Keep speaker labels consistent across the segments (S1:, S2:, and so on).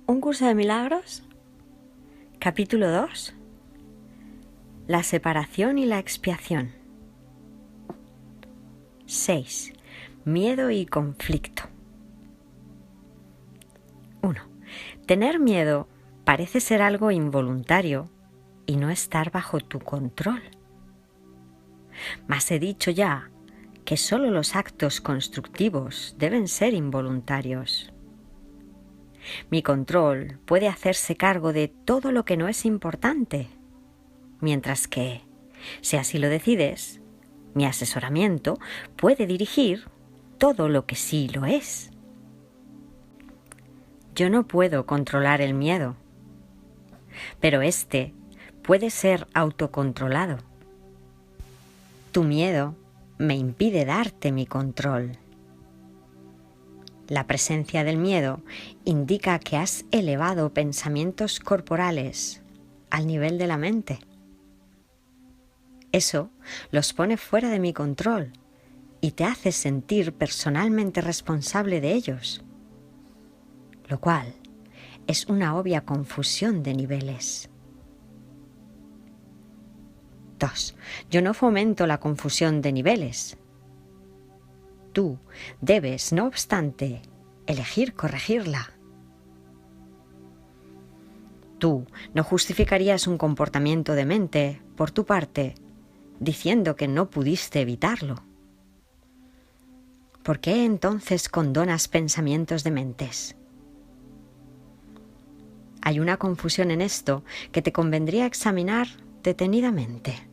S1: ¿Un curso de milagros? Capítulo 2. La separación y la expiación. 6. Miedo y conflicto. 1. Tener miedo parece ser algo involuntario y no estar bajo tu control. Mas he dicho ya que solo los actos constructivos deben ser involuntarios. Mi control puede hacerse cargo de todo lo que no es importante, mientras que, si así lo decides, mi asesoramiento puede dirigir todo lo que sí lo es. Yo no puedo controlar el miedo, pero este puede ser autocontrolado. Tu miedo me impide darte mi control. La presencia del miedo indica que has elevado pensamientos corporales al nivel de la mente. Eso los pone fuera de mi control y te hace sentir personalmente responsable de ellos, lo cual es una obvia confusión de niveles. 2. Yo no fomento la confusión de niveles. Tú debes, no obstante, elegir corregirla. Tú no justificarías un comportamiento de mente, por tu parte, diciendo que no pudiste evitarlo. ¿Por qué entonces condonas pensamientos de mentes? Hay una confusión en esto que te convendría examinar detenidamente.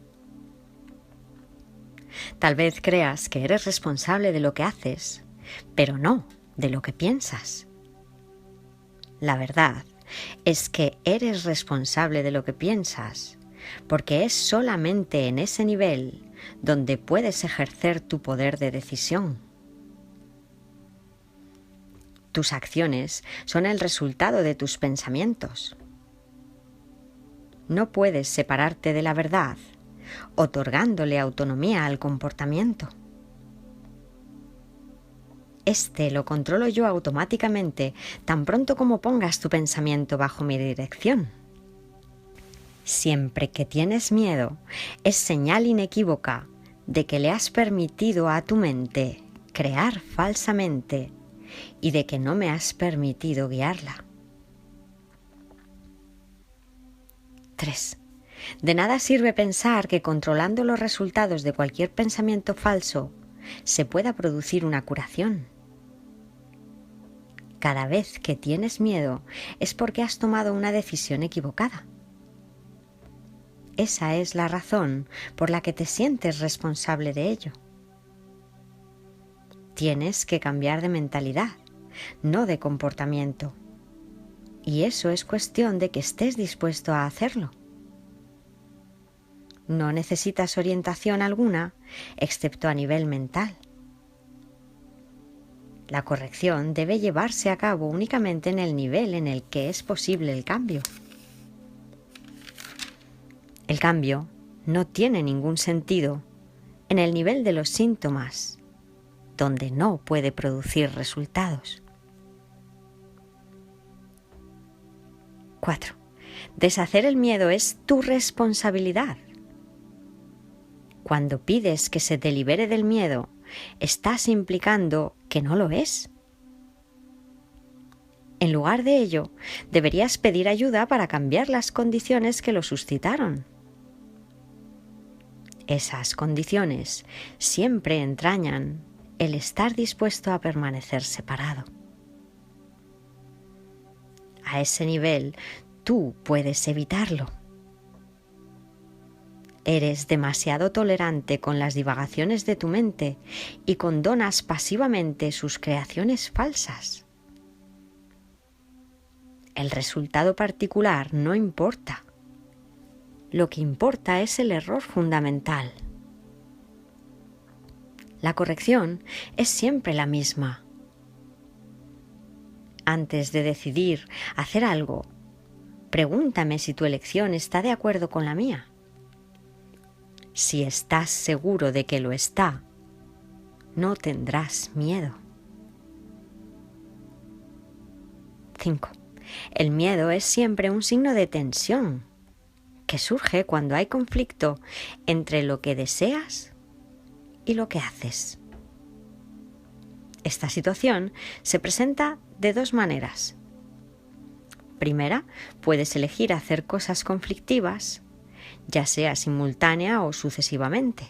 S1: Tal vez creas que eres responsable de lo que haces, pero no de lo que piensas. La verdad es que eres responsable de lo que piensas, porque es solamente en ese nivel donde puedes ejercer tu poder de decisión. Tus acciones son el resultado de tus pensamientos. No puedes separarte de la verdad, otorgándole autonomía al comportamiento. Este lo controlo yo automáticamente tan pronto como pongas tu pensamiento bajo mi dirección. Siempre que tienes miedo, es señal inequívoca de que le has permitido a tu mente crear falsamente y de que no me has permitido guiarla. 3. De nada sirve pensar que controlando los resultados de cualquier pensamiento falso se pueda producir una curación. Cada vez que tienes miedo es porque has tomado una decisión equivocada. Esa es la razón por la que te sientes responsable de ello. Tienes que cambiar de mentalidad, no de comportamiento. Y eso es cuestión de que estés dispuesto a hacerlo. No necesitas orientación alguna, excepto a nivel mental. La corrección debe llevarse a cabo únicamente en el nivel en el que es posible el cambio. El cambio no tiene ningún sentido en el nivel de los síntomas, donde no puede producir resultados. 4. Deshacer el miedo es tu responsabilidad. Cuando pides que se te libere del miedo, estás implicando que no lo es. En lugar de ello, deberías pedir ayuda para cambiar las condiciones que lo suscitaron. Esas condiciones siempre entrañan el estar dispuesto a permanecer separado. A ese nivel, tú puedes evitarlo. Eres demasiado tolerante con las divagaciones de tu mente y condonas pasivamente sus creaciones falsas. El resultado particular no importa. Lo que importa es el error fundamental. La corrección es siempre la misma. Antes de decidir hacer algo, pregúntame si tu elección está de acuerdo con la mía. Si estás seguro de que lo está, no tendrás miedo. 5. El miedo es siempre un signo de tensión que surge cuando hay conflicto entre lo que deseas y lo que haces. Esta situación se presenta de dos maneras. Primera, puedes elegir hacer cosas conflictivas, ya sea simultánea o sucesivamente.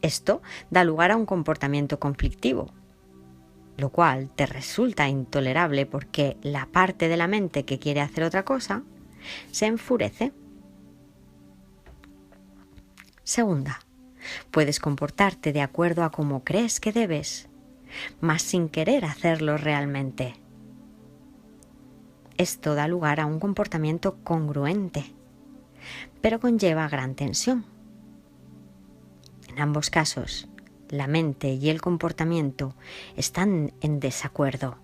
S1: Esto da lugar a un comportamiento conflictivo, lo cual te resulta intolerable porque la parte de la mente que quiere hacer otra cosa se enfurece. Segunda, puedes comportarte de acuerdo a cómo crees que debes, mas sin querer hacerlo realmente. Esto da lugar a un comportamiento congruente, pero conlleva gran tensión. En ambos casos, la mente y el comportamiento están en desacuerdo,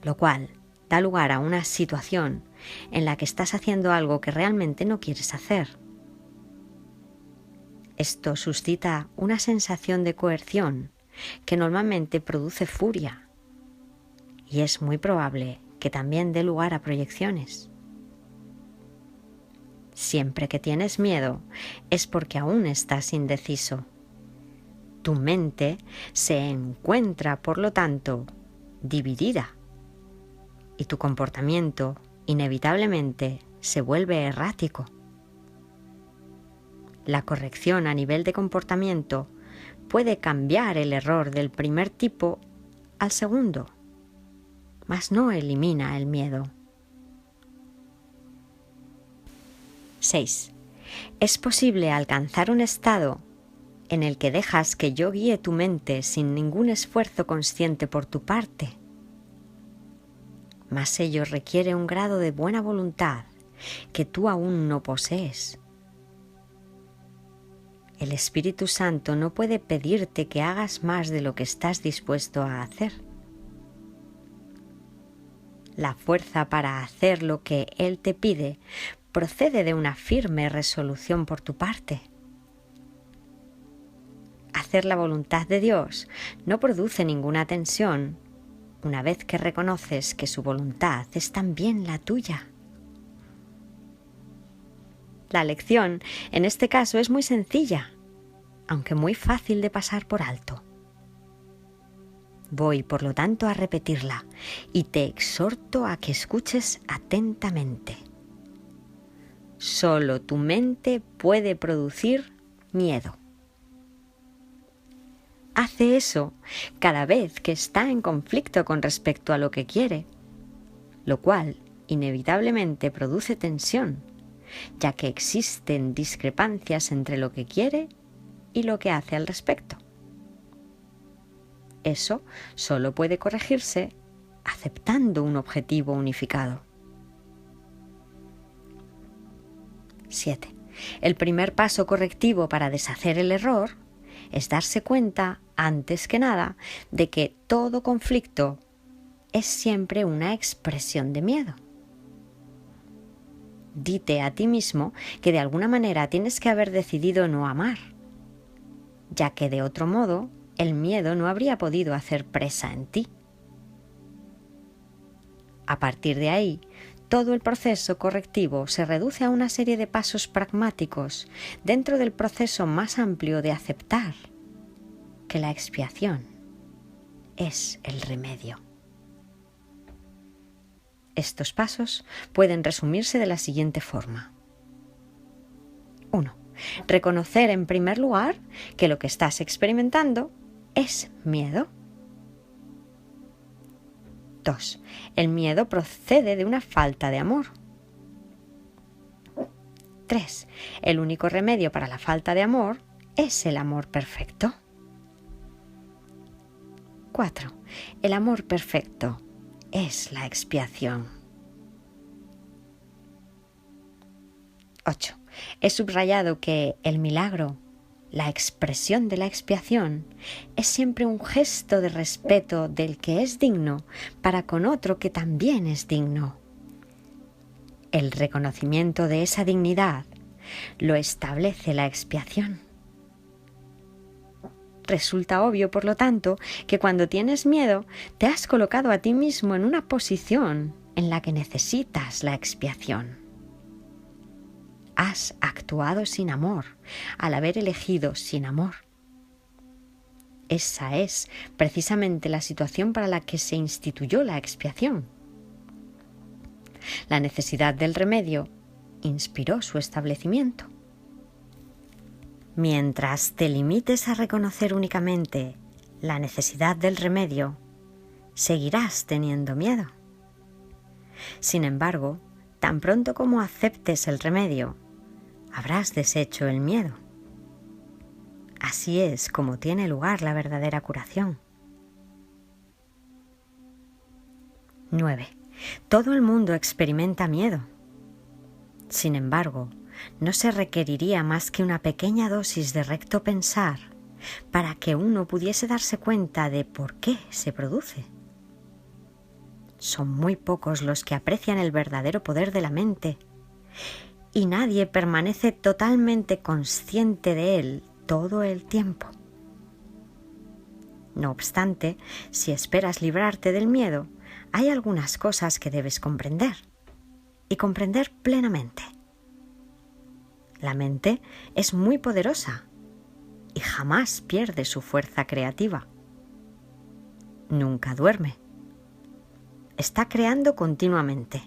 S1: lo cual da lugar a una situación en la que estás haciendo algo que realmente no quieres hacer. Esto suscita una sensación de coerción que normalmente produce furia y es muy probable que también dé lugar a proyecciones. Siempre que tienes miedo es porque aún estás indeciso. Tu mente se encuentra, por lo tanto, dividida y tu comportamiento inevitablemente se vuelve errático. La corrección a nivel de comportamiento puede cambiar el error del primer tipo al segundo, mas no elimina el miedo. 6. Es posible alcanzar un estado en el que dejas que yo guíe tu mente sin ningún esfuerzo consciente por tu parte. Mas ello requiere un grado de buena voluntad que tú aún no posees. El Espíritu Santo no puede pedirte que hagas más de lo que estás dispuesto a hacer. La fuerza para hacer lo que Él te pide procede de una firme resolución por tu parte. Hacer la voluntad de Dios no produce ninguna tensión una vez que reconoces que su voluntad es también la tuya. La lección en este caso es muy sencilla, aunque muy fácil de pasar por alto. Voy, por lo tanto, a repetirla y te exhorto a que escuches atentamente. Solo tu mente puede producir miedo. Hace eso cada vez que está en conflicto con respecto a lo que quiere, lo cual inevitablemente produce tensión, ya que existen discrepancias entre lo que quiere y lo que hace al respecto. Eso solo puede corregirse aceptando un objetivo unificado. 7. El primer paso correctivo para deshacer el error es darse cuenta, antes que nada, de que todo conflicto es siempre una expresión de miedo. Dite a ti mismo que de alguna manera tienes que haber decidido no amar, ya que de otro modo el miedo no habría podido hacer presa en ti. A partir de ahí, todo el proceso correctivo se reduce a una serie de pasos pragmáticos dentro del proceso más amplio de aceptar que la expiación es el remedio. Estos pasos pueden resumirse de la siguiente forma. 1. Reconocer en primer lugar que lo que estás experimentando es miedo. 2. El miedo procede de una falta de amor. 3. El único remedio para la falta de amor es el amor perfecto. 4. El amor perfecto es la expiación. 8. He subrayado que el milagro, la expresión de la expiación, es siempre un gesto de respeto del que es digno para con otro que también es digno. El reconocimiento de esa dignidad lo establece la expiación. Resulta obvio, por lo tanto, que cuando tienes miedo, te has colocado a ti mismo en una posición en la que necesitas la expiación. Has actuado sin amor, al haber elegido sin amor. Esa es precisamente la situación para la que se instituyó la expiación. La necesidad del remedio inspiró su establecimiento. Mientras te limites a reconocer únicamente la necesidad del remedio, seguirás teniendo miedo. Sin embargo, tan pronto como aceptes el remedio, habrás deshecho el miedo. Así es como tiene lugar la verdadera curación. 9. Todo el mundo experimenta miedo. Sin embargo, no se requeriría más que una pequeña dosis de recto pensar para que uno pudiese darse cuenta de por qué se produce. Son muy pocos los que aprecian el verdadero poder de la mente, y nadie permanece totalmente consciente de él todo el tiempo. No obstante, si esperas librarte del miedo, hay algunas cosas que debes comprender, y comprender plenamente. La mente es muy poderosa y jamás pierde su fuerza creativa. Nunca duerme. Está creando continuamente.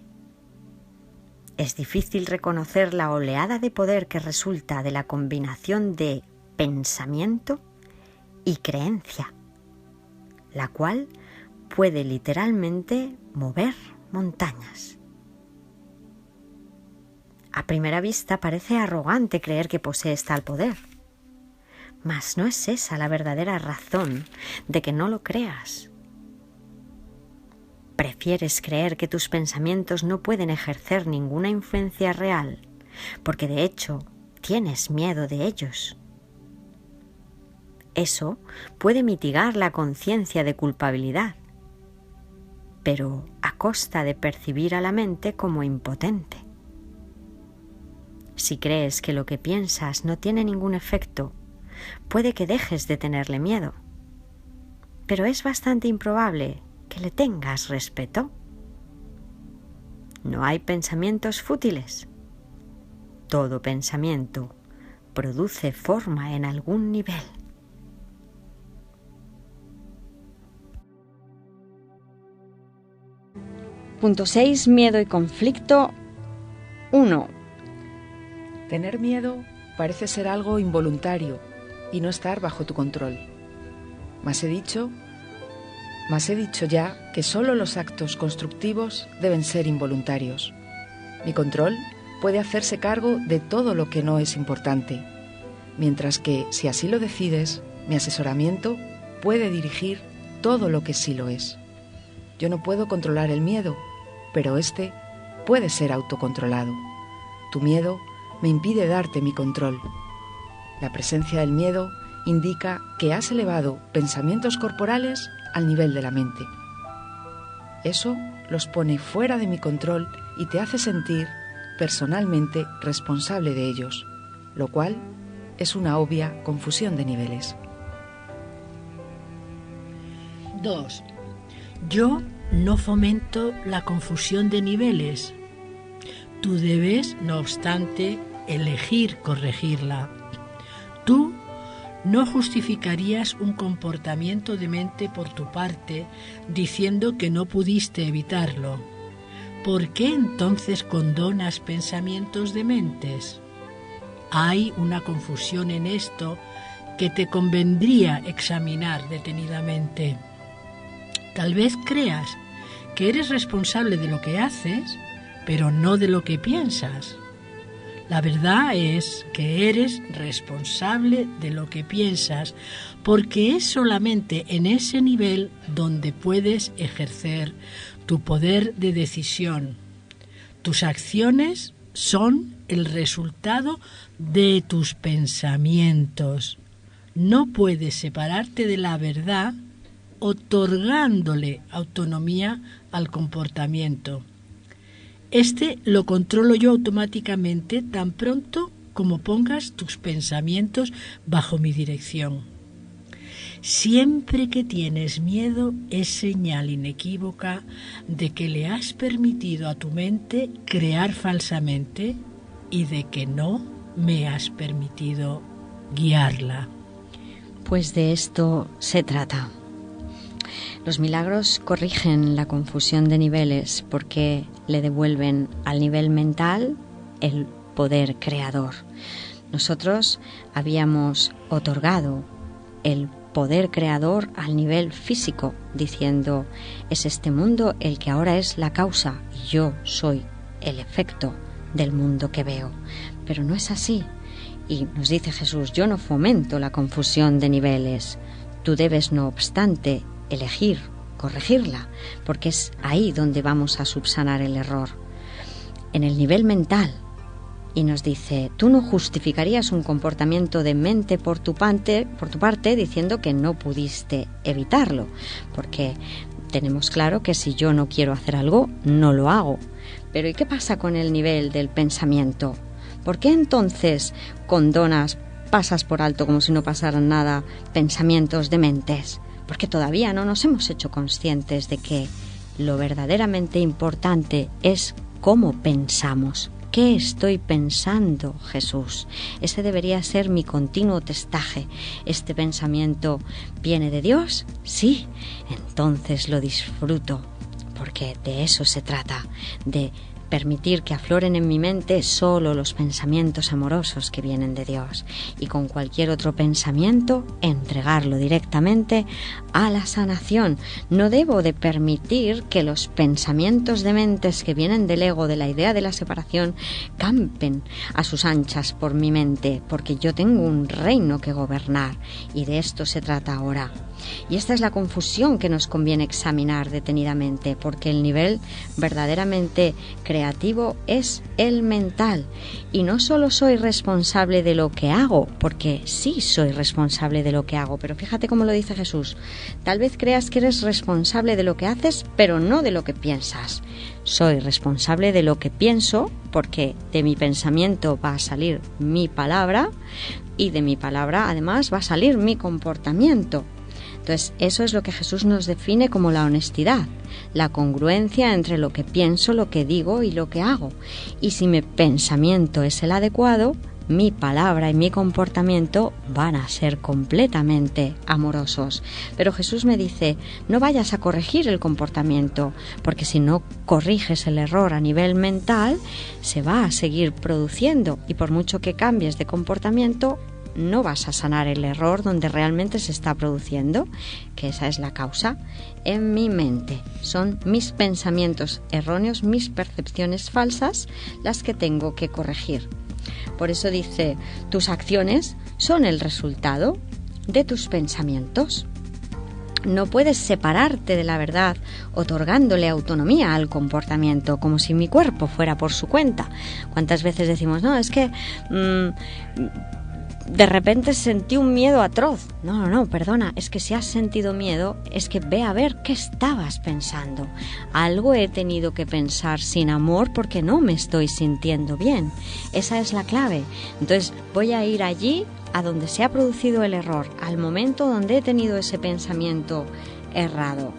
S1: Es difícil reconocer la oleada de poder que resulta de la combinación de pensamiento y creencia, la cual puede literalmente mover montañas. A primera vista parece arrogante creer que posees tal poder, mas no es esa la verdadera razón de que no lo creas. Prefieres creer que tus pensamientos no pueden ejercer ninguna influencia real, porque de hecho tienes miedo de ellos. Eso puede mitigar la conciencia de culpabilidad, pero a costa de percibir a la mente como impotente. Si crees que lo que piensas no tiene ningún efecto, puede que dejes de tenerle miedo, pero es bastante improbable que le tengas respeto. No hay pensamientos fútiles. Todo pensamiento produce forma en algún nivel. Punto 6. Miedo y conflicto. 1.
S2: Tener miedo parece ser algo involuntario y no estar bajo tu control. Mas he dicho ya que solo los actos constructivos deben ser involuntarios. Mi control puede hacerse cargo de todo lo que no es importante, mientras que, si así lo decides, mi asesoramiento puede dirigir todo lo que sí lo es. Yo no puedo controlar el miedo, pero este puede ser autocontrolado. Tu miedo me impide darte mi control. La presencia del miedo indica que has elevado pensamientos corporales al nivel de la mente. Eso los pone fuera de mi control y te hace sentir personalmente responsable de ellos, lo cual es una obvia confusión de niveles.
S3: 2. Yo no fomento la confusión de niveles. Tú debes, no obstante, elegir corregirla. Tú no justificarías un comportamiento de mente por tu parte diciendo que no pudiste evitarlo. ¿Por qué entonces condonas pensamientos de mentes? Hay una confusión en esto que te convendría examinar detenidamente. Tal vez creas que eres responsable de lo que haces, pero no de lo que piensas. La verdad es que eres responsable de lo que piensas, porque es solamente en ese nivel donde puedes ejercer tu poder de decisión. Tus acciones son el resultado de tus pensamientos. No puedes separarte de la verdad otorgándole autonomía al comportamiento. Este lo controlo yo automáticamente tan pronto como pongas tus pensamientos bajo mi dirección. Siempre que tienes miedo es señal inequívoca de que le has permitido a tu mente crear falsamente y de que no me has permitido guiarla.
S1: Pues de esto se trata. Los milagros corrigen la confusión de niveles porque le devuelven al nivel mental el poder creador. Nosotros habíamos otorgado el poder creador al nivel físico, diciendo, es este mundo el que ahora es la causa y yo soy el efecto del mundo que veo. Pero no es así. Y nos dice Jesús, yo no fomento la confusión de niveles. Tú debes, no obstante, elegir corregirla, porque es ahí donde vamos a subsanar el error. En el nivel mental. Y nos dice, tú no justificarías un comportamiento de mente por tu parte diciendo que no pudiste evitarlo, porque tenemos claro que si yo no quiero hacer algo, no lo hago. Pero ¿y qué pasa con el nivel del pensamiento? ¿Por qué entonces condonas, pasas por alto como si no pasaran nada, pensamientos dementes? Porque todavía no nos hemos hecho conscientes de que lo verdaderamente importante es cómo pensamos. ¿Qué estoy pensando, Jesús? Ese debería ser mi continuo testaje. ¿Este pensamiento viene de Dios? Sí, entonces lo disfruto, porque de eso se trata, de permitir que afloren en mi mente solo los pensamientos amorosos que vienen de Dios y con cualquier otro pensamiento entregarlo directamente a la sanación. No debo de permitir que los pensamientos dementes que vienen del ego, de la idea de la separación, campen a sus anchas por mi mente, porque yo tengo un reino que gobernar y de esto se trata ahora. Y esta es la confusión que nos conviene examinar detenidamente, porque el nivel verdaderamente creativo es el mental. Y no solo soy responsable de lo que hago, porque sí soy responsable de lo que hago, pero fíjate cómo lo dice Jesús. Tal vez creas que eres responsable de lo que haces, pero no de lo que piensas. Soy responsable de lo que pienso, porque de mi pensamiento va a salir mi palabra, y de mi palabra además va a salir mi comportamiento. Entonces, eso es lo que Jesús nos define como la honestidad, la congruencia entre lo que pienso, lo que digo y lo que hago. Y si mi pensamiento es el adecuado, mi palabra y mi comportamiento van a ser completamente amorosos. Pero Jesús me dice, no vayas a corregir el comportamiento, porque si no corriges el error a nivel mental, se va a seguir produciendo y por mucho que cambies de comportamiento, no vas a sanar el error donde realmente se está produciendo, que esa es la causa, en mi mente. Son mis pensamientos erróneos, mis percepciones falsas, las que tengo que corregir. Por eso dice, tus acciones son el resultado de tus pensamientos. No puedes separarte de la verdad otorgándole autonomía al comportamiento, como si mi cuerpo fuera por su cuenta. ¿Cuántas veces decimos, no, es que de repente sentí un miedo atroz? No, perdona, es que si has sentido miedo, es que ve a ver qué estabas pensando. Algo he tenido que pensar sin amor porque no me estoy sintiendo bien. Esa es la clave. Entonces voy a ir allí a donde se ha producido el error, al momento donde he tenido ese pensamiento errado.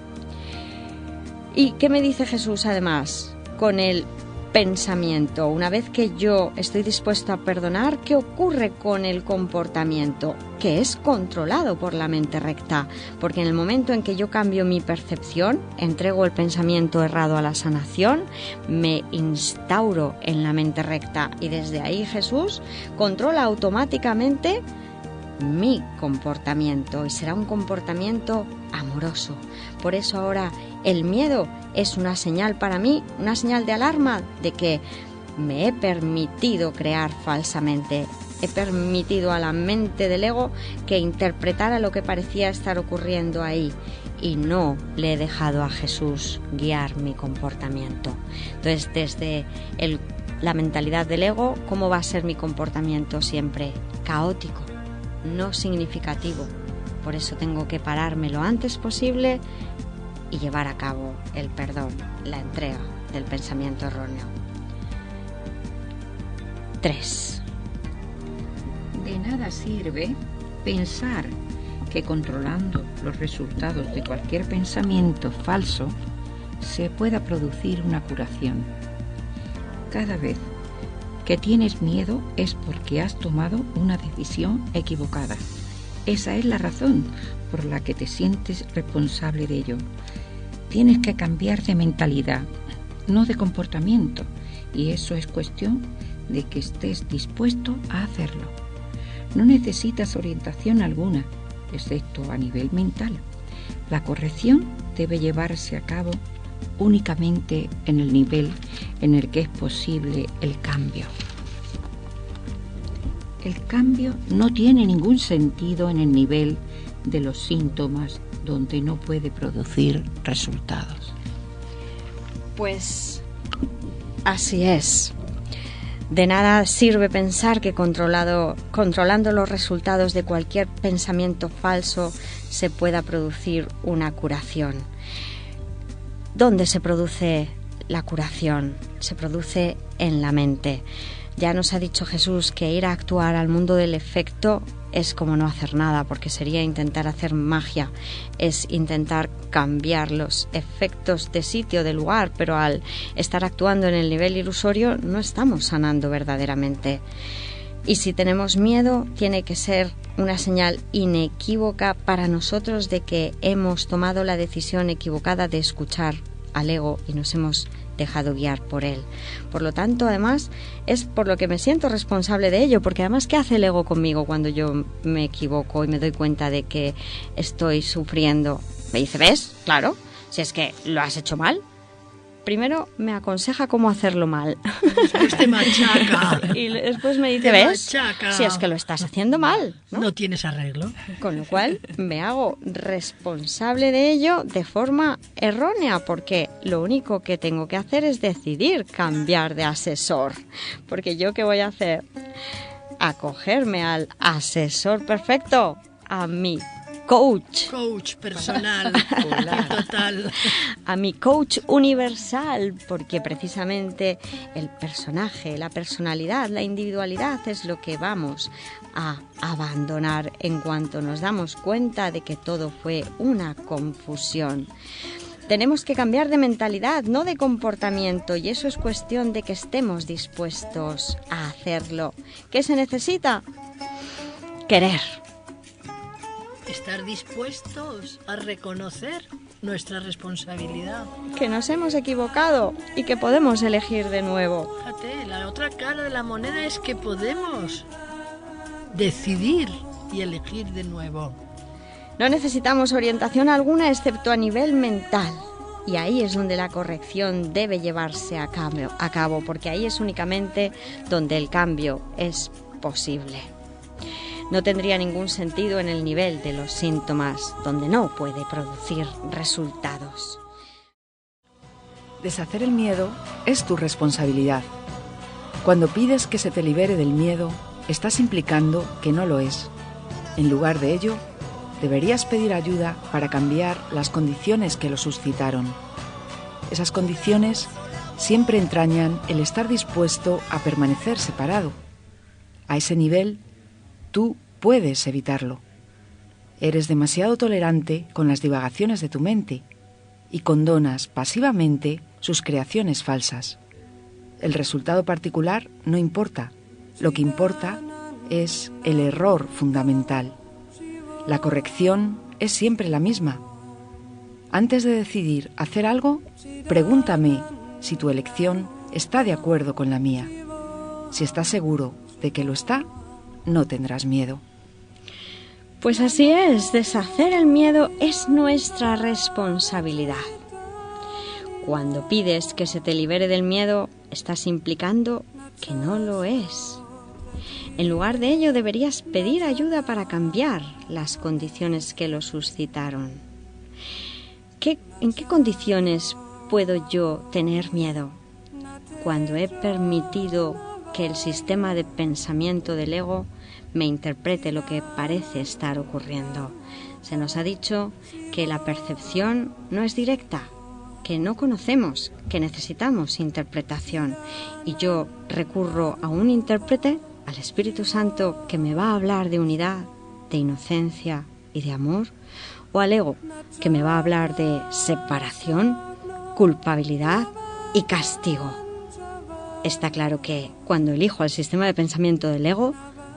S1: ¿Y qué me dice Jesús además con el pensamiento? Una vez que yo estoy dispuesto a perdonar, ¿qué ocurre con el comportamiento? Que es controlado por la mente recta, porque en el momento en que yo cambio mi percepción, entrego el pensamiento errado a la sanación, me instauro en la mente recta y desde ahí Jesús controla automáticamente mi comportamiento y será un comportamiento amoroso. Por eso ahora el miedo es una señal para mí, una señal de alarma de que me he permitido crear falsamente. He permitido a la mente del ego que interpretara lo que parecía estar ocurriendo ahí y no le he dejado a Jesús guiar mi comportamiento. Entonces, desde la mentalidad del ego, ¿cómo va a ser mi comportamiento siempre? Caótico, no significativo. Por eso tengo que pararme lo antes posible y llevar a cabo el perdón, la entrega del pensamiento erróneo. 3.
S4: De nada sirve pensar que controlando los resultados de cualquier pensamiento falso se pueda producir una curación. Cada vez que tienes miedo es porque has tomado una decisión equivocada. Esa es la razón por la que te sientes responsable de ello. Tienes que cambiar de mentalidad, no de comportamiento, y eso es cuestión de que estés dispuesto a hacerlo. No necesitas orientación alguna, excepto a nivel mental. La corrección debe llevarse a cabo únicamente en el nivel en el que es posible el cambio. El cambio no tiene ningún sentido en el nivel de los síntomas donde no puede producir resultados.
S1: Pues así es. De nada sirve pensar que controlando los resultados de cualquier pensamiento falso se pueda producir una curación. ¿Dónde se produce la curación? Se produce en la mente. Ya nos ha dicho Jesús que ir a actuar al mundo del efecto es como no hacer nada, porque sería intentar hacer magia, es intentar cambiar los efectos de sitio, de lugar, pero al estar actuando en el nivel ilusorio no estamos sanando verdaderamente. Y si tenemos miedo, tiene que ser una señal inequívoca para nosotros de que hemos tomado la decisión equivocada de escuchar al ego y nos hemos dejado guiar por él. Por lo tanto, además, es por lo que me siento responsable de ello, porque además, ¿qué hace el ego conmigo cuando yo me equivoco y me doy cuenta de que estoy sufriendo? Me dice, ¿ves? Claro, si es que lo has hecho mal. Primero me aconseja cómo hacerlo mal.
S3: Después te machaca.
S1: Y después me dice,
S3: Te
S1: ¿ves?
S3: machaca.
S1: Si es que lo estás haciendo mal, ¿no?
S3: No tienes arreglo.
S1: Con lo cual me hago responsable de ello de forma errónea, porque lo único que tengo que hacer es decidir cambiar de asesor. Porque yo, ¿qué voy a hacer? Acogerme al asesor perfecto, a mi coach
S3: personal, total.
S1: A mi coach universal, porque precisamente el personaje, la personalidad, la individualidad es lo que vamos a abandonar en cuanto nos damos cuenta de que todo fue una confusión. Tenemos que cambiar de mentalidad, no de comportamiento, y eso es cuestión de que estemos dispuestos a hacerlo. ¿Qué se necesita? Querer.
S3: Estar dispuestos a reconocer nuestra responsabilidad.
S1: Que nos hemos equivocado y que podemos elegir de nuevo.
S3: Fíjate, la otra cara de la moneda es que podemos decidir y elegir de nuevo.
S1: No necesitamos orientación alguna excepto a nivel mental. Y ahí es donde la corrección debe llevarse a cabo, porque ahí es únicamente donde el cambio es posible. No tendría ningún sentido en el nivel de los síntomas, donde no puede producir resultados.
S2: Deshacer el miedo es tu responsabilidad. Cuando pides que se te libere del miedo, estás implicando que no lo es. En lugar de ello, deberías pedir ayuda para cambiar las condiciones que lo suscitaron. Esas condiciones siempre entrañan el estar dispuesto a permanecer separado. A ese nivel, tú puedes evitarlo. Eres demasiado tolerante con las divagaciones de tu mente y condonas pasivamente sus creaciones falsas. El resultado particular no importa. Lo que importa es el error fundamental. La corrección es siempre la misma. Antes de decidir hacer algo, pregúntame si tu elección está de acuerdo con la mía. Si estás seguro de que lo está, no tendrás miedo.
S1: Pues así es, deshacer el miedo es nuestra responsabilidad. Cuando pides que se te libere del miedo, estás implicando que no lo es. En lugar de ello, deberías pedir ayuda para cambiar las condiciones que lo suscitaron. ¿En qué condiciones puedo yo tener miedo? Cuando he permitido que el sistema de pensamiento del ego me interprete lo que parece estar ocurriendo. Se nos ha dicho que la percepción no es directa, que no conocemos, que necesitamos interpretación. Y yo recurro a un intérprete, al Espíritu Santo, que me va a hablar de unidad, de inocencia y de amor, o al ego, que me va a hablar de separación, culpabilidad y castigo. Está claro que cuando elijo el sistema de pensamiento del ego,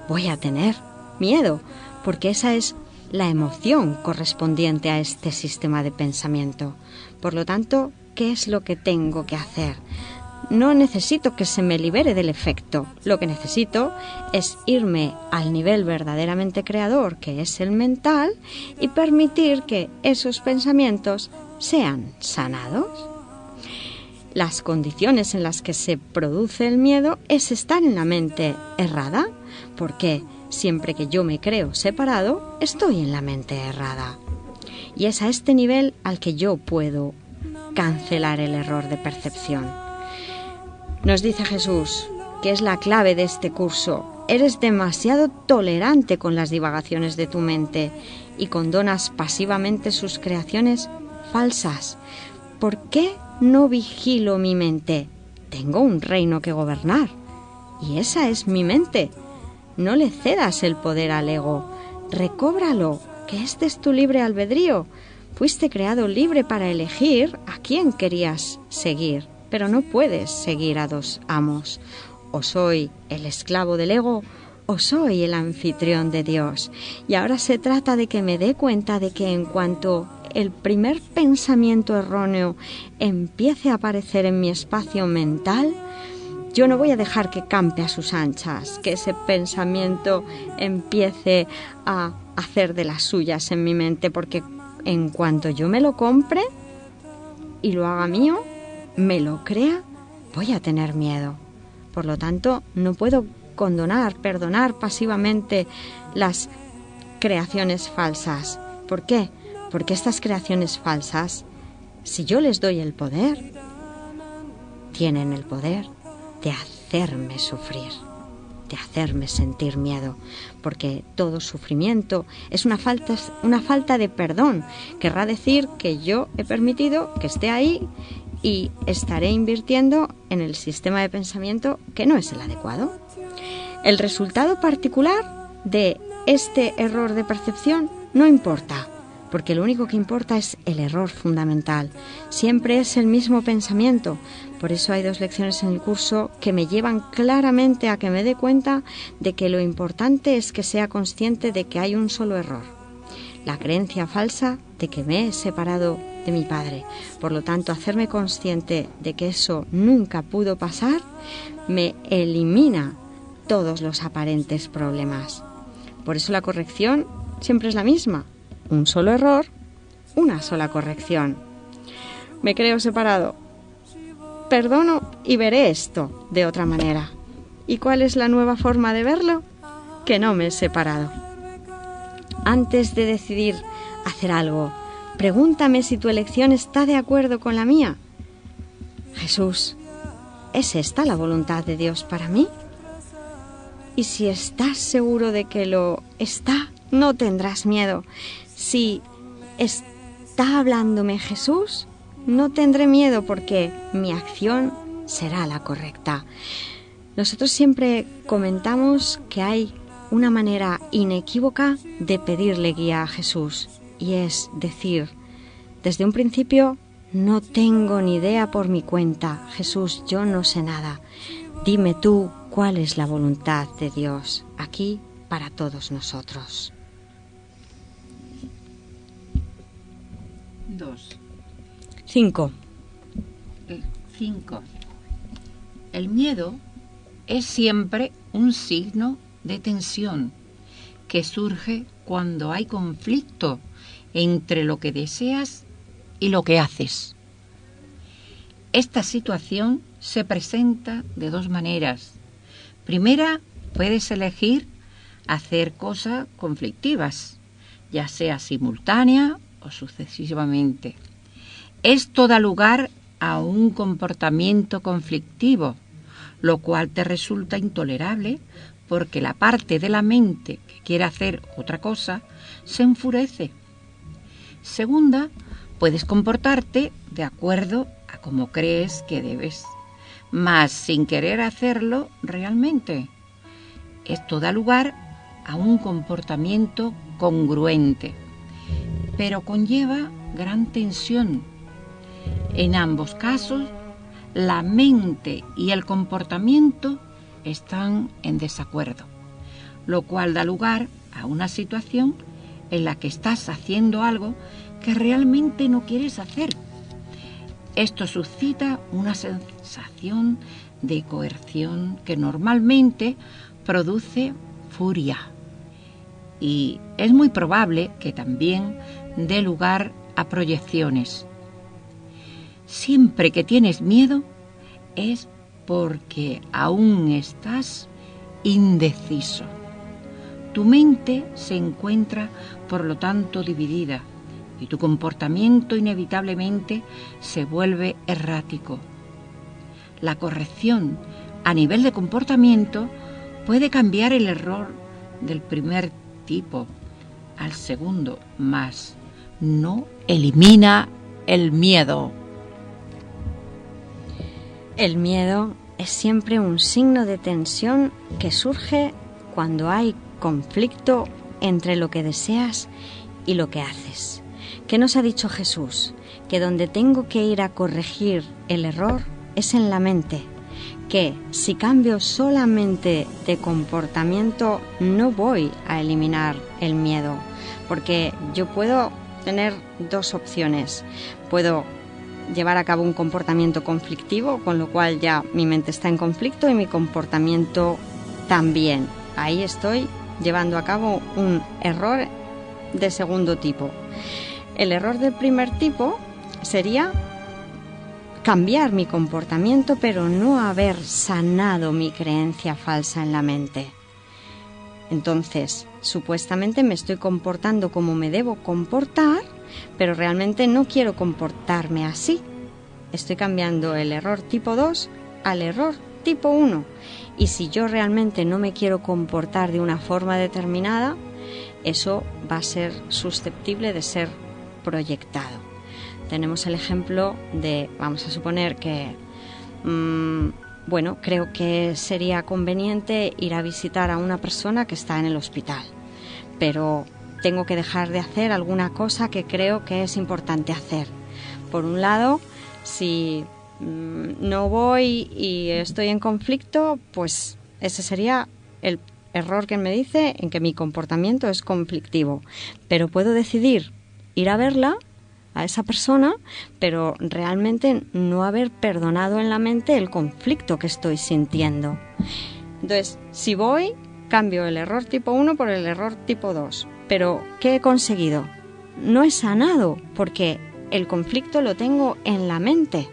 S1: voy a tener miedo, porque esa es la emoción correspondiente a este sistema de pensamiento. Por lo tanto, ¿qué es lo que tengo que hacer? No necesito que se me libere del efecto. Lo que necesito es irme al nivel verdaderamente creador, que es el mental, y permitir que esos pensamientos sean sanados. Las condiciones en las que se produce el miedo es estar en la mente errada, porque siempre que yo me creo separado, estoy en la mente errada. Y es a este nivel al que yo puedo cancelar el error de percepción. Nos dice Jesús, que es la clave de este curso: eres demasiado tolerante con las divagaciones de tu mente y condonas pasivamente sus creaciones falsas. ¿Por qué no vigilo mi mente? Tengo un reino que gobernar, y esa es mi mente. No le cedas el poder al ego, recóbralo, que este es tu libre albedrío. Fuiste creado libre para elegir a quién querías seguir, pero no puedes seguir a dos amos. O soy el esclavo del ego, o soy el anfitrión de Dios. Y ahora se trata de que me dé cuenta de que en cuanto el primer pensamiento erróneo empiece a aparecer en mi espacio mental, yo no voy a dejar que campe a sus anchas, que ese pensamiento empiece a hacer de las suyas en mi mente, porque en cuanto yo me lo compre y lo haga mío, me lo crea, voy a tener miedo. Por lo tanto, no puedo perdonar pasivamente las creaciones falsas. ¿Por qué? Porque estas creaciones falsas, si yo les doy el poder, tienen el poder de hacerme sufrir, de hacerme sentir miedo, porque todo sufrimiento es una falta de perdón. Querrá decir que yo he permitido que esté ahí y estaré invirtiendo en el sistema de pensamiento que no es el adecuado. El resultado particular de este error de percepción no importa, porque lo único que importa es el error fundamental. Siempre es el mismo pensamiento. Por eso hay 2 lecciones en el curso que me llevan claramente a que me dé cuenta de que lo importante es que sea consciente de que hay un solo error: la creencia falsa de que me he separado de mi padre. Por lo tanto, hacerme consciente de que eso nunca pudo pasar me elimina todos los aparentes problemas. Por eso la corrección siempre es la misma: un solo error, una sola corrección. Me creo separado, perdono y veré esto de otra manera. ¿Y cuál es la nueva forma de verlo? Que no me he separado. Antes de decidir hacer algo, pregúntame si tu elección está de acuerdo con la mía. Jesús, ¿es esta la voluntad de Dios para mí? Y si estás seguro de que lo está, no tendrás miedo. Si está hablándome Jesús, no tendré miedo, porque mi acción será la correcta. Nosotros siempre comentamos que hay una manera inequívoca de pedirle guía a Jesús, y es decir, desde un principio: no tengo ni idea por mi cuenta, Jesús, yo no sé nada. Dime tú cuál es la voluntad de Dios aquí para todos nosotros.
S4: 2.
S1: 5.
S4: 5. El miedo es siempre un signo de tensión que surge cuando hay conflicto entre lo que deseas y lo que haces. Esta situación se presenta de 2 maneras. Primera, puedes elegir hacer cosas conflictivas, ya sea simultánea o sucesivamente. Esto da lugar a un comportamiento conflictivo, lo cual te resulta intolerable, porque la parte de la mente que quiere hacer otra cosa se enfurece. Segunda, puedes comportarte de acuerdo a como crees que debes, mas sin querer hacerlo realmente. Esto da lugar a un comportamiento congruente. pero conlleva gran tensión. En ambos casos, la mente y el comportamiento están en desacuerdo, lo cual da lugar a una situación en la que estás haciendo algo que realmente no quieres hacer. Esto suscita una sensación de coerción que normalmente produce furia, y es muy probable que también dé lugar a proyecciones. Siempre que tienes miedo es porque aún estás indeciso. Tu mente se encuentra, por lo tanto, dividida, y tu comportamiento inevitablemente se vuelve errático. La corrección a nivel de comportamiento puede cambiar el error del primer tipo al segundo, mas no elimina el miedo.
S1: El miedo es siempre un signo de tensión que surge cuando hay conflicto entre lo que deseas y lo que haces. ¿Qué nos ha dicho Jesús? Que donde tengo que ir a corregir el error es en la mente. Que si cambio solamente de comportamiento no voy a eliminar el miedo. Porque yo puedo tener dos opciones. Puedo llevar a cabo un comportamiento conflictivo, con lo cual ya mi mente está en conflicto y mi comportamiento también. Ahí estoy llevando a cabo un error de segundo tipo. El error del primer tipo sería cambiar mi comportamiento, pero no haber sanado mi creencia falsa en la mente. Entonces, supuestamente me estoy comportando como me debo comportar, pero realmente no quiero comportarme así. Estoy cambiando el error tipo 2 al error tipo 1. Y si yo realmente no me quiero comportar de una forma determinada, eso va a ser susceptible de ser proyectado. Tenemos el ejemplo de, vamos a suponer que, creo que sería conveniente ir a visitar a una persona que está en el hospital, pero tengo que dejar de hacer alguna cosa que creo que es importante hacer. Por un lado, si no voy y estoy en conflicto, pues ese sería el error que me dice en que mi comportamiento es conflictivo. Pero puedo decidir ir a verla, a esa persona, pero realmente no haber perdonado en la mente el conflicto que estoy sintiendo. Entonces, si voy, cambio el error tipo 1 por el error tipo 2. Pero, ¿qué he conseguido? No he sanado, porque el conflicto lo tengo en la mente.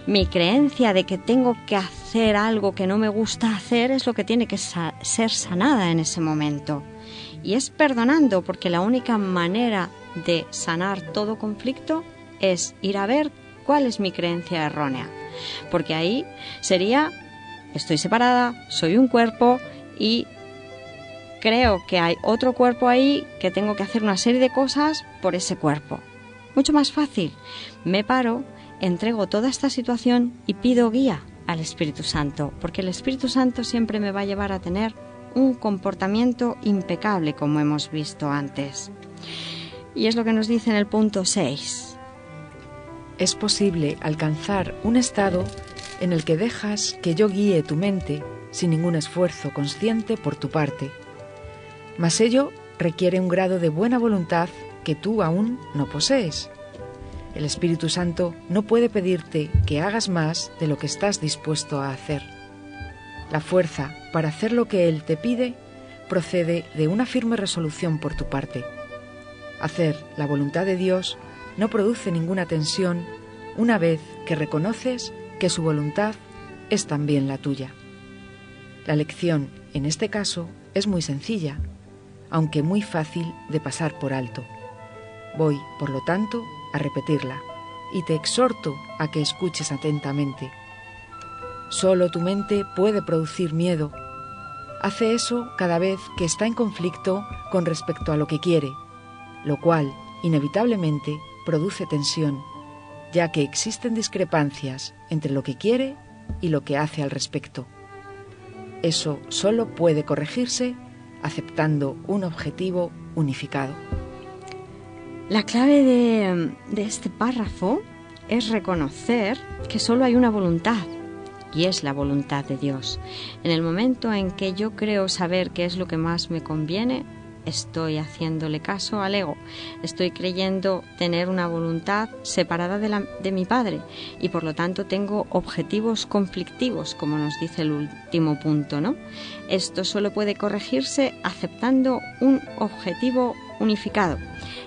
S1: Mi creencia de que tengo que hacer algo que no me gusta hacer es lo que tiene que ser sanada en ese momento. Y es perdonando, porque la única manera de sanar todo conflicto es ir a ver cuál es mi creencia errónea. Porque ahí sería, estoy separada, soy un cuerpo y creo que hay otro cuerpo ahí que tengo que hacer una serie de cosas por ese cuerpo. Mucho más fácil. Me paro, entrego toda esta situación y pido guía al Espíritu Santo, porque el Espíritu Santo siempre me va a llevar a tener un comportamiento impecable, como hemos visto antes. Y es lo que nos dice en el punto 6.
S2: Es posible alcanzar un estado en el que dejas que yo guíe tu mente sin ningún esfuerzo consciente por tu parte. Mas ello requiere un grado de buena voluntad que tú aún no posees. El Espíritu Santo no puede pedirte que hagas más de lo que estás dispuesto a hacer. La fuerza para hacer lo que Él te pide procede de una firme resolución por tu parte. Hacer la voluntad de Dios no produce ninguna tensión una vez que reconoces que su voluntad es también la tuya. La lección, en este caso, es muy sencilla, aunque muy fácil de pasar por alto. Voy, por lo tanto, a repetirla, y te exhorto a que escuches atentamente. Solo tu mente puede producir miedo. Hace eso cada vez que está en conflicto con respecto a lo que quiere, lo cual, inevitablemente, produce tensión, ya que existen discrepancias entre lo que quiere y lo que hace al respecto. Eso solo puede corregirse aceptando un objetivo unificado.
S1: La clave de este párrafo es reconocer que solo hay una voluntad, y es la voluntad de Dios. En el momento en que yo creo saber qué es lo que más me conviene, estoy haciéndole caso al ego. Estoy creyendo tener una voluntad separada de mi Padre, y por lo tanto tengo objetivos conflictivos, como nos dice el último punto, ¿no? Esto solo puede corregirse aceptando un objetivo unificado.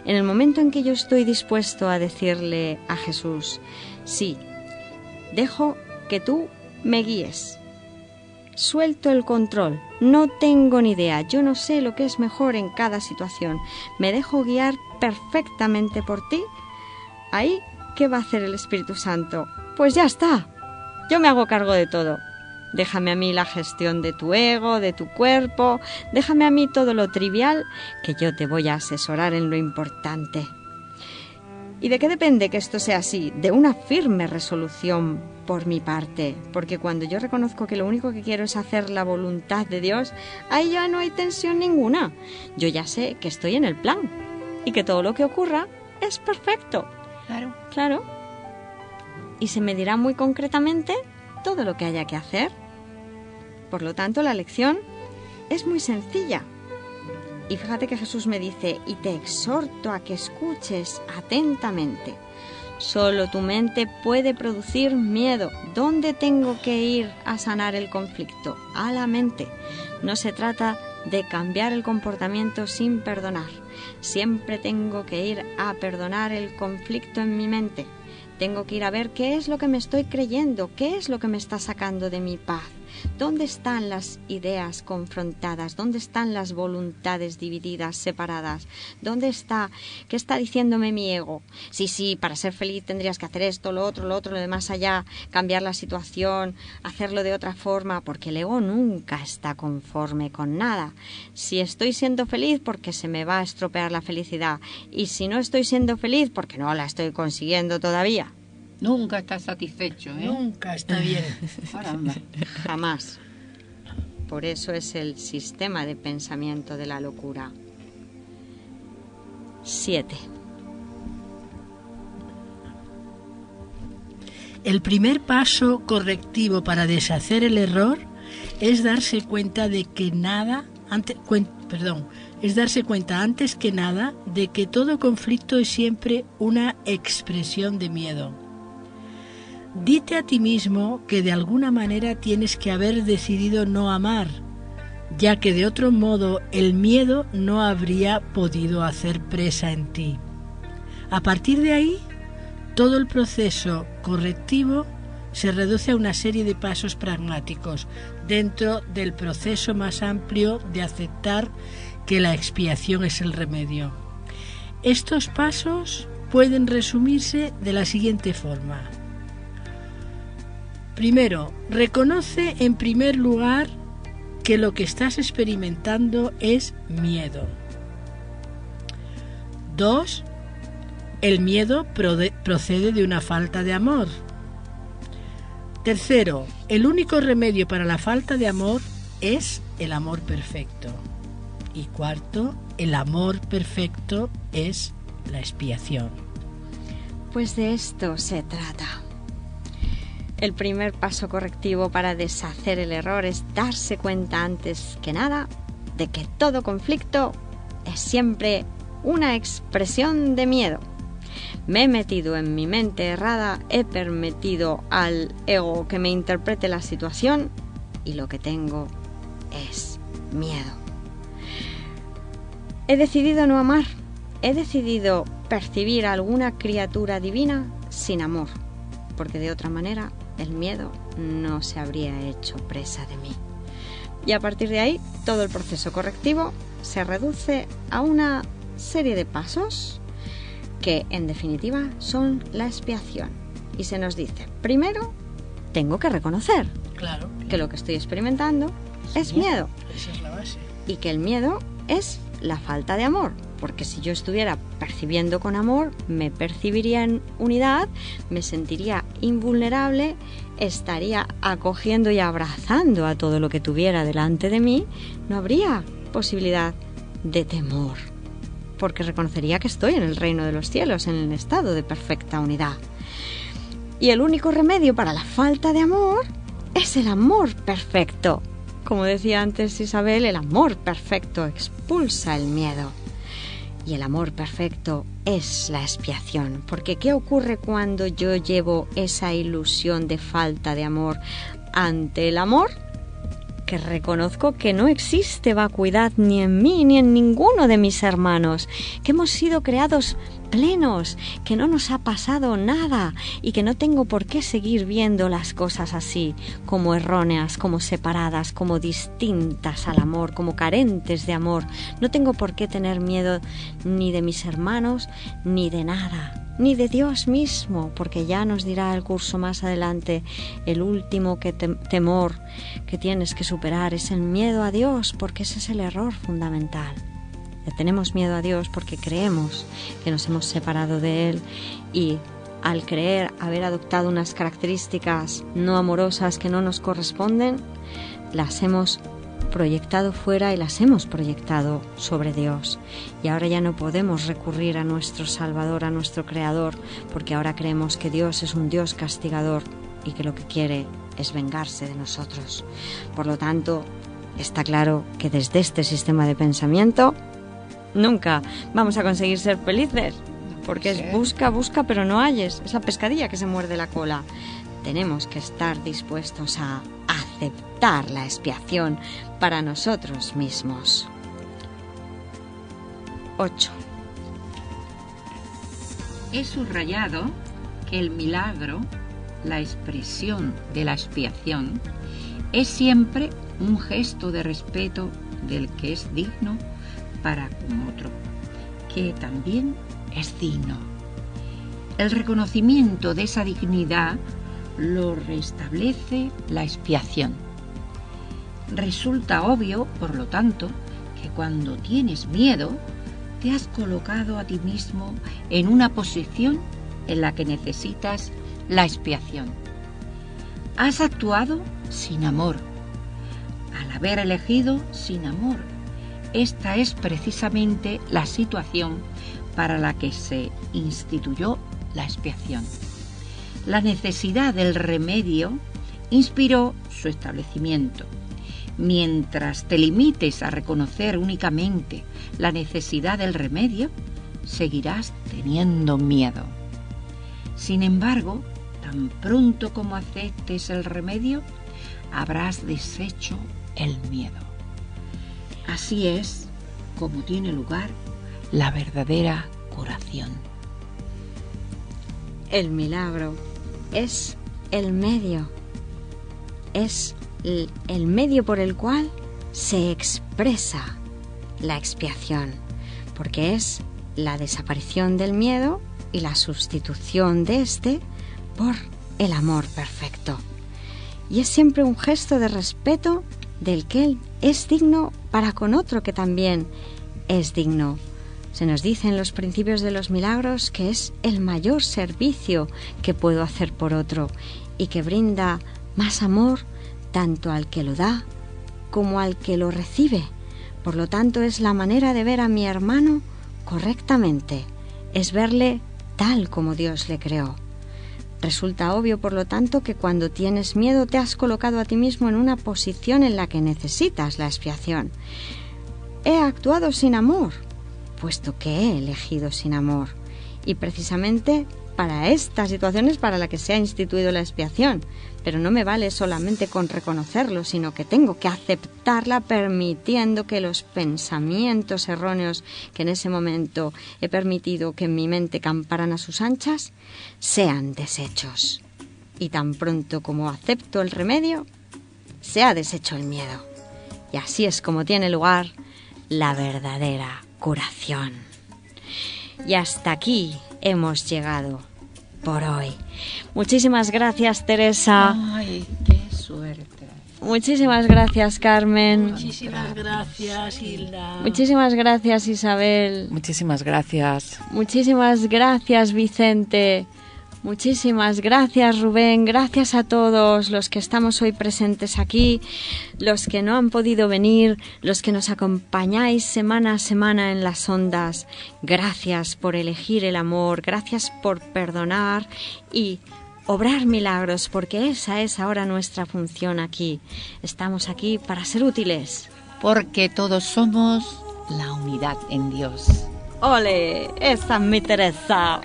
S1: En el momento en que yo estoy dispuesto a decirle a Jesús, sí, dejo que tú me guíes, suelto el control, no tengo ni idea, yo no sé lo que es mejor en cada situación, me dejo guiar perfectamente por ti, ahí, ¿qué va a hacer el Espíritu Santo? Pues ya está, yo me hago cargo de todo. Déjame a mí la gestión de tu ego, de tu cuerpo, déjame a mí todo lo trivial, que yo te voy a asesorar en lo importante. ¿Y de qué depende que esto sea así? De una firme resolución por mi parte, porque cuando yo reconozco que lo único que quiero es hacer la voluntad de Dios, ahí ya no hay tensión ninguna. Yo ya sé que estoy en el plan y que todo lo que ocurra es perfecto. Claro. Y se me dirá muy concretamente todo lo que haya que hacer. Por lo tanto, la lección es muy sencilla. Y fíjate que Jesús me dice, y te exhorto a que escuches atentamente. Solo tu mente puede producir miedo. ¿Dónde tengo que ir a sanar el conflicto? A la mente. No se trata de cambiar el comportamiento sin perdonar. Siempre tengo que ir a perdonar el conflicto en mi mente. Tengo que ir a ver qué es lo que me estoy creyendo, qué es lo que me está sacando de mi paz. ¿Dónde están las ideas confrontadas? ¿Dónde están las voluntades divididas, separadas? ¿Dónde está? ¿Qué está diciéndome mi ego? Sí, para ser feliz tendrías que hacer esto, lo otro, lo de más allá, cambiar la situación, hacerlo de otra forma, porque el ego nunca está conforme con nada. Si estoy siendo feliz, porque se me va a estropear la felicidad. Y si no estoy siendo feliz, porque no la estoy consiguiendo todavía.
S4: Nunca está satisfecho, ¿eh?
S3: Nunca está bien.
S4: Caramba.
S1: Jamás. Por eso es el sistema de pensamiento de la locura. 7.
S3: El primer paso correctivo para deshacer el error es darse cuenta de que es darse cuenta antes que nada de que todo conflicto es siempre una expresión de miedo. Dite a ti mismo que de alguna manera tienes que haber decidido no amar, ya que de otro modo el miedo no habría podido hacer presa en ti. A partir de ahí, todo el proceso correctivo se reduce a una serie de pasos pragmáticos dentro del proceso más amplio de aceptar que la expiación es el remedio. Estos pasos pueden resumirse de la siguiente forma. Primero, reconoce en primer lugar que lo que estás experimentando es miedo. 2. El miedo procede de una falta de amor. Tercero, el único remedio para la falta de amor es el amor perfecto. Y cuarto, el amor perfecto es la expiación.
S1: Pues de esto se trata. El primer paso correctivo para deshacer el error es darse cuenta antes que nada de que todo conflicto es siempre una expresión de miedo. Me he metido en mi mente errada, he permitido al ego que me interprete la situación y lo que tengo es miedo. He decidido no amar, he decidido percibir a alguna criatura divina sin amor, porque de otra manera el miedo no se habría hecho presa de mí. Y a partir de ahí, todo el proceso correctivo se reduce a una serie de pasos que, en definitiva, son la expiación. Y se nos dice, primero, tengo que reconocer que lo que estoy experimentando es miedo.
S3: Esa es la base.
S1: Y que el miedo es la falta de amor. Porque si yo estuviera percibiendo con amor, me percibiría en unidad, me sentiría invulnerable, estaría acogiendo y abrazando a todo lo que tuviera delante de mí, no habría posibilidad de temor. porque reconocería que estoy en el reino de los cielos, en el estado de perfecta unidad. Y el único remedio para la falta de amor es el amor perfecto. Como decía antes Isabel, el amor perfecto expulsa el miedo. Y el amor perfecto es la expiación. Porque ¿qué ocurre cuando yo llevo esa ilusión de falta de amor ante el amor? Que reconozco que no existe vacuidad ni en mí ni en ninguno de mis hermanos, que hemos sido creados plenos, que no nos ha pasado nada y que no tengo por qué seguir viendo las cosas así, como erróneas, como separadas, como distintas al amor, como carentes de amor. No tengo por qué tener miedo ni de mis hermanos ni de nada, ni de Dios mismo, porque ya nos dirá el curso más adelante, el último temor que tienes que superar es el miedo a Dios, porque ese es el error fundamental. Le tenemos miedo a Dios porque creemos que nos hemos separado de Él y al creer haber adoptado unas características no amorosas que no nos corresponden, las hemos proyectado fuera y las hemos proyectado sobre Dios. Y ahora ya no podemos recurrir a nuestro Salvador, a nuestro Creador, porque ahora creemos que Dios es un Dios castigador y que lo que quiere es vengarse de nosotros. Por lo tanto, está claro que desde este sistema de pensamiento nunca vamos a conseguir ser felices, porque es busca, pero no halles. Es la pescadilla que se muerde la cola. Tenemos que estar dispuestos a aceptar la expiación para nosotros mismos. 8.
S4: He subrayado que el milagro, la expresión de la expiación, es siempre un gesto de respeto del que es digno para con otro, que también es digno. El reconocimiento de esa dignidad lo restablece la expiación. Resulta obvio, por lo tanto, que cuando tienes miedo, te has colocado a ti mismo en una posición en la que necesitas la expiación. Has actuado sin amor. Al haber elegido sin amor, esta es precisamente la situación para la que se instituyó la expiación. La necesidad del remedio inspiró su establecimiento. Mientras te limites a reconocer únicamente la necesidad del remedio, seguirás teniendo miedo. Sin embargo, tan pronto como aceptes el remedio, habrás deshecho el miedo. Así es como tiene lugar la verdadera curación.
S1: El milagro es el medio, es el medio por el cual se expresa la expiación, porque es la desaparición del miedo y la sustitución de este por el amor perfecto. Y es siempre un gesto de respeto del que él es digno para con otro que también es digno. Se nos dice en los principios de los milagros que es el mayor servicio que puedo hacer por otro y que brinda más amor tanto al que lo da como al que lo recibe. Por lo tanto, es la manera de ver a mi hermano correctamente, es verle tal como Dios le creó. Resulta obvio, por lo tanto, que cuando tienes miedo te has colocado a ti mismo en una posición en la que necesitas la expiación. He actuado sin amor, puesto que he elegido sin amor. Y precisamente para esta situación es para la que se ha instituido la expiación. Pero no me vale solamente con reconocerlo, sino que tengo que aceptarla permitiendo que los pensamientos erróneos que en ese momento he permitido que en mi mente camparan a sus anchas sean deshechos. Y tan pronto como acepto el remedio, se ha deshecho el miedo. Y así es como tiene lugar la verdadera curación. Y hasta aquí hemos llegado por hoy. Muchísimas gracias, Teresa.
S4: ¡Ay, qué suerte!
S1: Muchísimas gracias, Carmen.
S3: Muchísimas gracias, Hilda.
S1: Muchísimas gracias, Isabel.
S2: Muchísimas gracias.
S1: Muchísimas gracias, Vicente, Muchísimas gracias, Rubén. Gracias a todos los que estamos hoy presentes aquí, los que no han podido venir, los que nos acompañáis semana a semana en las ondas. Gracias por elegir el amor, gracias por perdonar y obrar milagros, porque esa es ahora nuestra función aquí. Estamos aquí para ser útiles.
S4: Porque todos somos la unidad en Dios.
S1: ¡Ole! Esa es mi Teresa.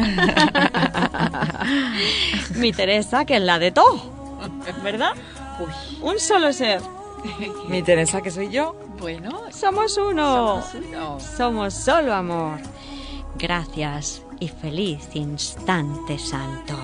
S1: Mi Teresa, que es la de todo, ¿verdad?
S5: Uy,
S1: Un solo ser.
S5: mi Teresa, que soy yo.
S4: Bueno,
S1: Somos uno.
S4: somos uno.
S1: Somos solo amor. Gracias y feliz instante santo.